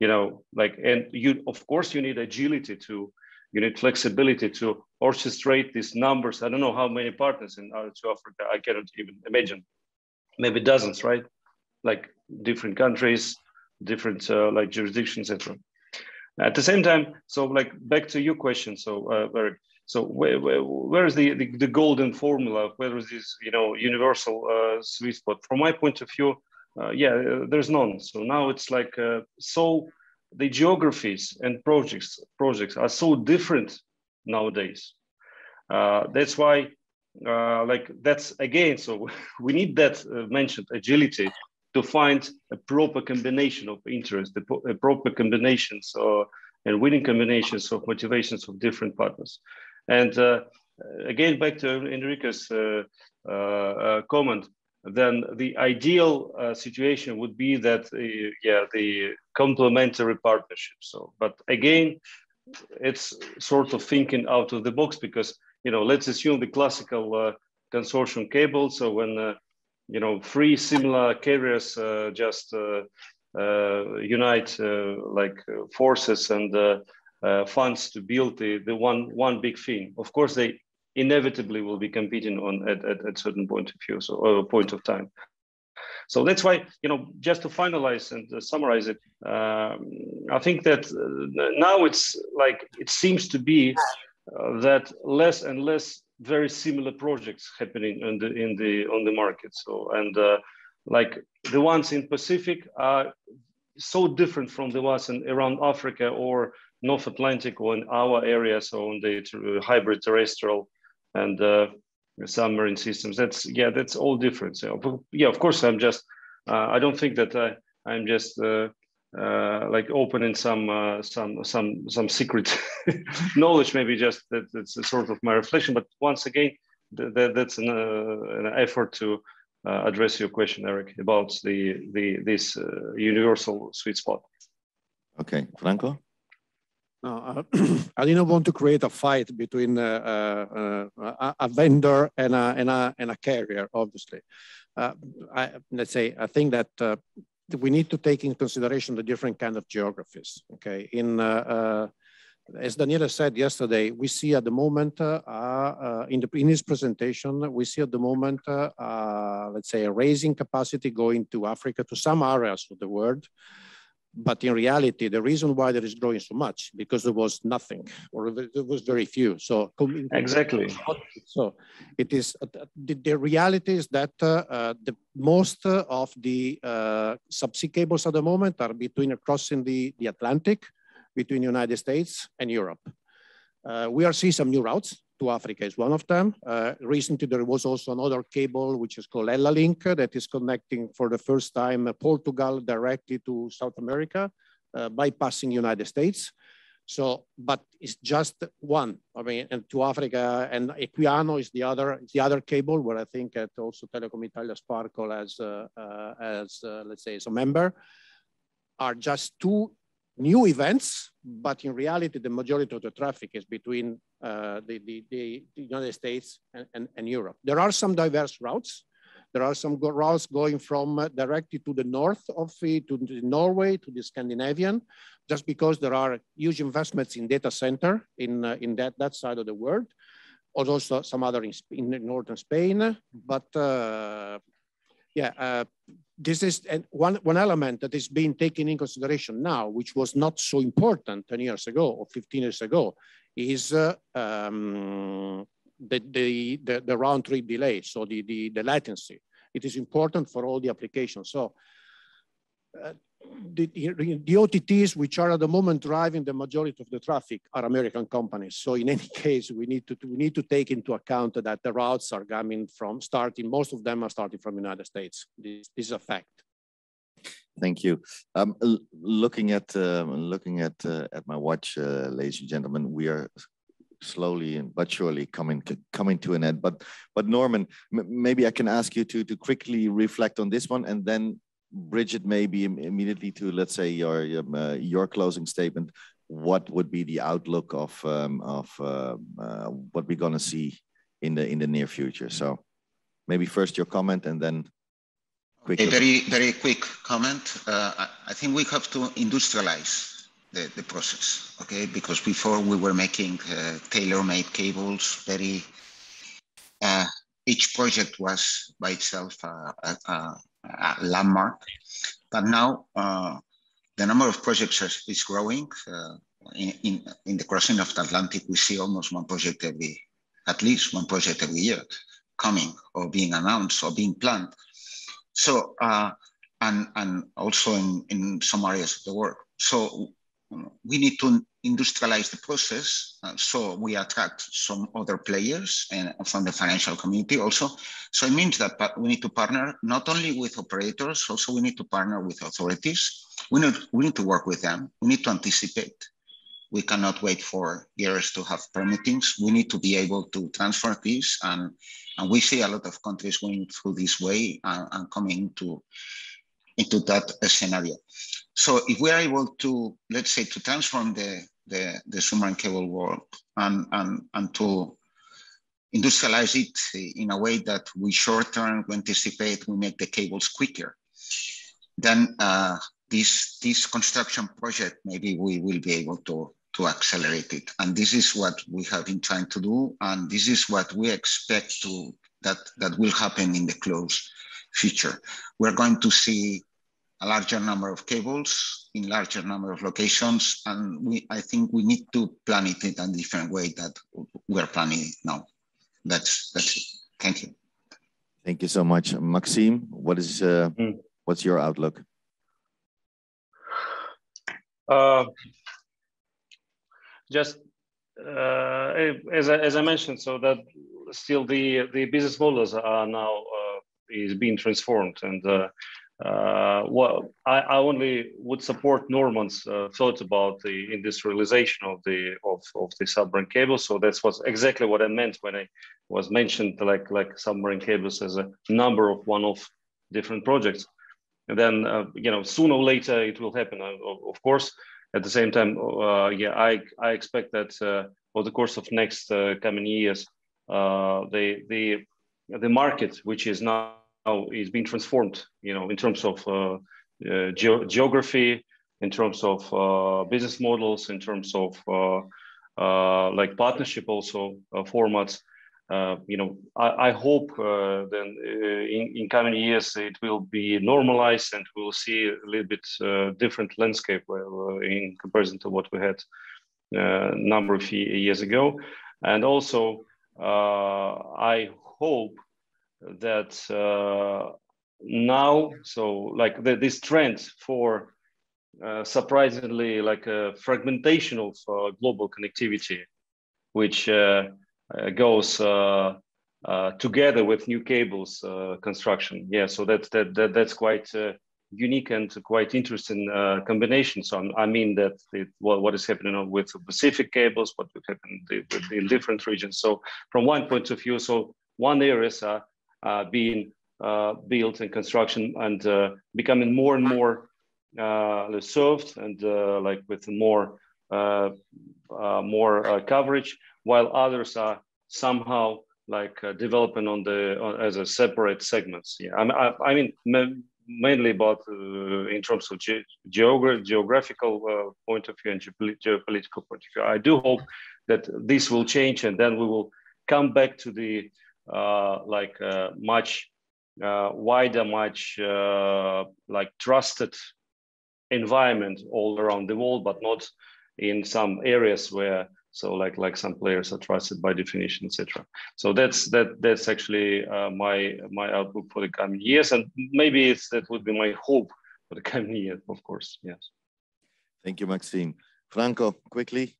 you know, like, and you of course you need agility to. You need flexibility to orchestrate these numbers. I don't know how many partners in to Africa. I cannot even imagine. Maybe dozens, right? Like different countries, different like jurisdictions, etc. At the same time, so like back to your question. So Eric, so where is the golden formula? Where is this, you know, universal sweet spot? From my point of view, yeah, there's none. So now it's like so. The geographies and projects are so different nowadays. That's why, like that's again. So we need that mentioned agility to find a proper combination of interest, a proper combinations and winning combinations of motivations of different partners. And again, back to Enrique's comment. Then the ideal situation would be that the complementary partnership. So, but again, it's sort of thinking out of the box, because, you know, let's assume the classical consortium cable. So when you know, 3 similar carriers just unite like forces and funds to build the one big thing. Of course, they inevitably will be competing on at certain point of view, so or point of time. So that's why, you know, just to finalize and summarize it, I think that now it's like it seems to be that less and less very similar projects happening on the market. So and like the ones in Pacific are so different from the ones around Africa or North Atlantic or in our area, so on the hybrid terrestrial and submarine systems. That's all different. So yeah, of course, I'm just I don't think that I'm just like opening some secret knowledge. Maybe just that's a sort of my reflection. But once again, that's an effort to address your question, Eric, about this universal sweet spot. Okay, Franco. No, I didn't want to create a fight between a vendor and a carrier, obviously. Let's say, I think that we need to take in consideration the different kind of geographies, okay? As Daniela said yesterday, we see at the moment, in his presentation, we see at the moment, let's say, a raising capacity going to Africa, to some areas of the world. But in reality, the reason why there is growing so much, because there was nothing, or there was very few. So exactly. So it is the reality is that the most of the subsea cables at the moment are crossing the Atlantic between the United States and Europe. We are seeing some new routes. To Africa is one of them. Recently, there was also another cable, which is called Ella Link, that is connecting for the first time Portugal directly to South America, bypassing United States. So, but it's just one. I mean, and to Africa, and Equiano is the other cable where I think that also Telecom Italia Sparkle as let's say, as a member, are just two new events, but in reality, the majority of the traffic is between the United States and Europe. There are some diverse routes. There are some routes going from directly to the north of to Norway, to the Scandinavian, just because there are huge investments in data center in that side of the world. Also some other in northern Spain, but this is one element that is being taken in consideration now, which was not so important 10 years ago or 15 years ago, is the round trip delay, so the latency. It is important for all the applications. So the OTTs, which are at the moment driving the majority of the traffic, are American companies. So in any case, we need to take into account that the routes are coming from most of them are starting from the United States. This is a fact. Thank you. Looking at my watch, ladies and gentlemen, we are slowly but surely coming to an end. But Norman, maybe I can ask you to quickly reflect on this one, and then Bridget, maybe immediately to, let's say, your closing statement. What would be the outlook of what we're going to see in the near future? So maybe first your comment, and then quick. A very quick comment. I think we have to industrialize the process, okay? Because before we were making tailor-made cables. Each project was by itself a landmark, but now the number of projects is growing. In the crossing of the Atlantic, we see almost at least one project every year coming or being announced or being planned. So and also in some areas of the world. So we need to industrialize the process, so we attract some other players and from the financial community also. So it means that we need to partner not only with operators, also we need to partner with authorities. We need to work with them. We need to anticipate. We cannot wait for years to have permittings. We need to be able to transfer this, and we see a lot of countries going through this way and coming into that scenario. So if we are able to, let's say, to transform the submarine cable world and to industrialize it in a way that we short-term, we anticipate, we make the cables quicker, then this construction project, maybe we will be able to accelerate it. And this is what we have been trying to do. And this is what we expect that will happen in the close future. We're going to see a larger number of cables in larger number of locations. And I think we need to plan it in a different way that we're planning it now. That's it. Thank you. Thank you so much. Maxime, what's your outlook? Just as I mentioned, so that still the business models are now is being transformed, and what I only would support Norman's thought about the industrialization of the submarine cable. So that's exactly what I meant when I was mentioned like submarine cables as a number of one-off different projects. And then, sooner or later it will happen, of course. at the same time, yeah, I expect that over the course of next coming years, the market, which is now is being transformed, you know, in terms of geography, in terms of business models, in terms of like partnership also formats. You know, I hope then in coming years it will be normalized and we'll see a little bit different landscape in comparison to what we had a number of years ago. And also, I hope that now, so like this trend for surprisingly like a fragmentation of global connectivity, which goes together with new cables construction. Yeah, so that's quite unique and quite interesting combination. So I mean that what is happening with Pacific cables, what will happen in different regions. So from one point of view, so one areas are being built in construction and becoming more and more served and like with more coverage, while others are somehow like developing as a separate segments. Yeah, I mean mainly about in terms of geographical point of view and geopolitical point of view. I do hope that this will change, and then we will come back to the much wider, much like trusted environment all around the world, but not in some areas where like some players are trusted by definition, etc. So that's actually my outlook for the coming years, and maybe that would be my hope for the coming year, of course. Yes. Thank you, Maxime. Franco, quickly,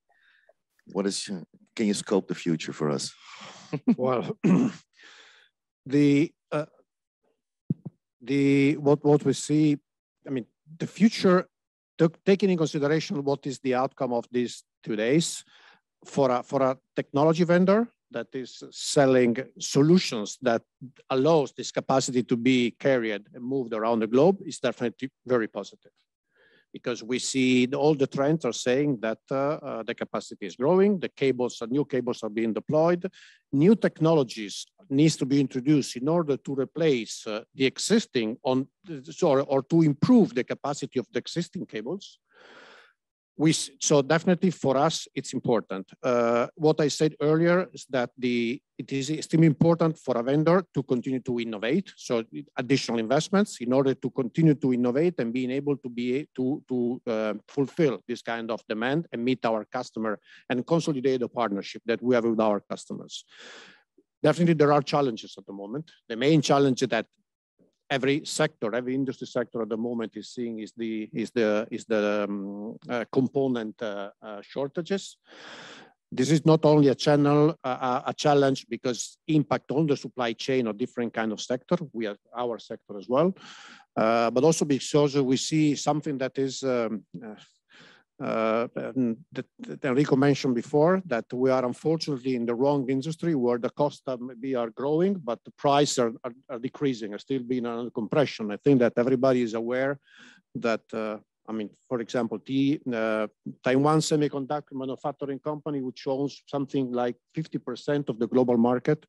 can you scope the future for us? Well, what we see, I mean, the future, taking in consideration what is the outcome of these 2 days, for a technology vendor that is selling solutions that allows this capacity to be carried and moved around the globe is definitely very positive. Because we see all the trends are saying that the capacity is growing, new cables are being deployed, new technologies needs to be introduced in order to replace the existing or to improve the capacity of the existing cables. So definitely for us, it's important. What I said earlier is that it is extremely important for a vendor to continue to innovate. So additional investments in order to continue to innovate and being able to fulfill this kind of demand and meet our customer and consolidate the partnership that we have with our customers. Definitely there are challenges at the moment. The main challenge that every industry sector at the moment is seeing is the component shortages. This is not only a challenge because impact on the supply chain or different kind of sector, our sector as well, but also because we see something that is that Enrico mentioned before, that we are unfortunately in the wrong industry where the costs maybe are growing, but the prices are decreasing, are still being under compression. I think that everybody is aware that, I mean, for example, Taiwan Semiconductor Manufacturing Company, which owns something like 50% of the global market,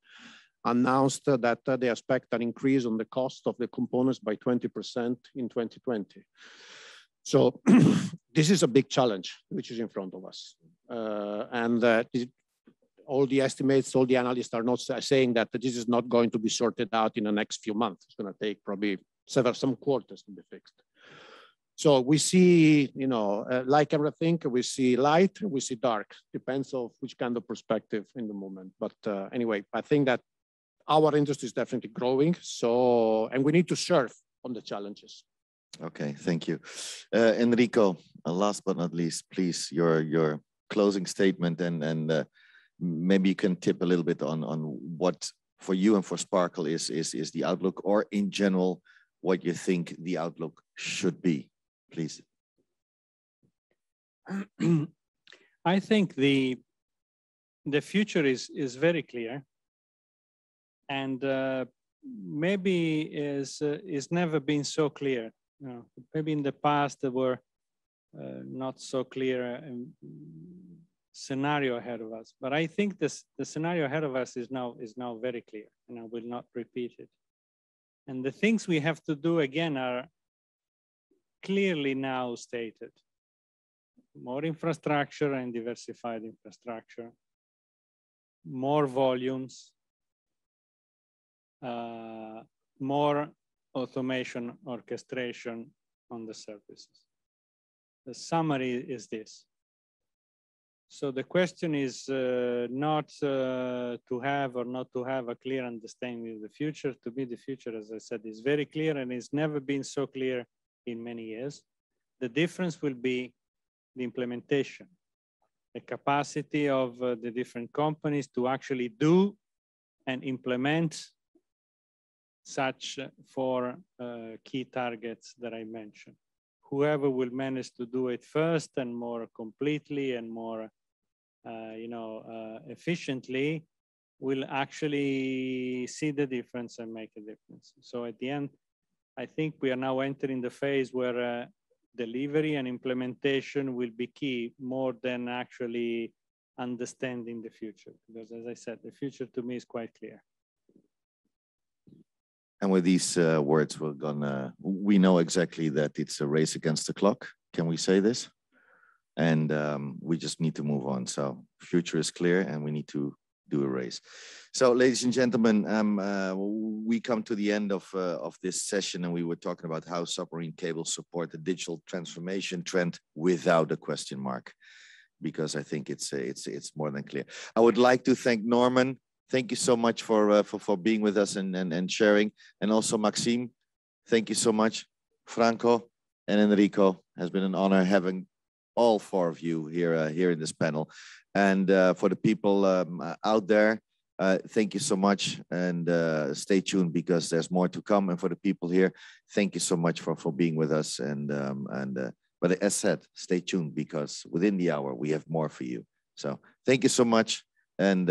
announced that they expect an increase on the cost of the components by 20% in 2020. So this is a big challenge which is in front of us. All the estimates, all the analysts are not saying that this is not going to be sorted out in the next few months. It's going to take probably some quarters to be fixed. So we see, you know, like everything, we see light, we see dark. Depends on which kind of perspective in the moment. But anyway, I think that our industry is definitely growing. So, and we need to surf on the challenges. Okay, thank you. Enrico, last but not least, please, your closing statement and maybe you can tip a little bit on what for you and for Sparkle is the outlook, or in general, what you think the outlook should be, please. I think the future is very clear, and maybe is never been so clear. You know, maybe in the past there were not so clear scenario ahead of us. But I think the scenario ahead of us is now very clear, and I will not repeat it. And the things we have to do again are clearly now stated. More infrastructure and diversified infrastructure, more volumes, more automation orchestration on the services. The summary is this. So the question is not to have or not to have a clear understanding of the future. To me, the future, as I said, is very clear, and it's never been so clear in many years. The difference will be the implementation, the capacity of the different companies to actually do and implement such four key targets that I mentioned. Whoever will manage to do it first and more completely and more efficiently will actually see the difference and make a difference. So at the end, I think we are now entering the phase where delivery and implementation will be key more than actually understanding the future. Because as I said, the future to me is quite clear. And with these words, we know exactly that it's a race against the clock. Can we say this? And we just need to move on. So future is clear and we need to do a race. So ladies and gentlemen, we come to the end of this session, and we were talking about how submarine cables support the digital transformation trend without a question mark, because I think it's more than clear. I would like to thank Norman. Thank you so much for being with us and sharing. And also Maxime, thank you so much. Franco and Enrico, has been an honor having all four of you here in this panel. And for the people out there, thank you so much, and stay tuned because there's more to come. And for the people here, thank you so much for being with us. But as said, stay tuned because within the hour we have more for you. So thank you so much, and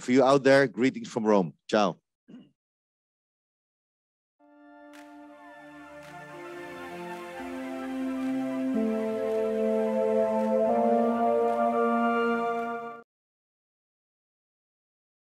for you out there, greetings from Rome. Ciao.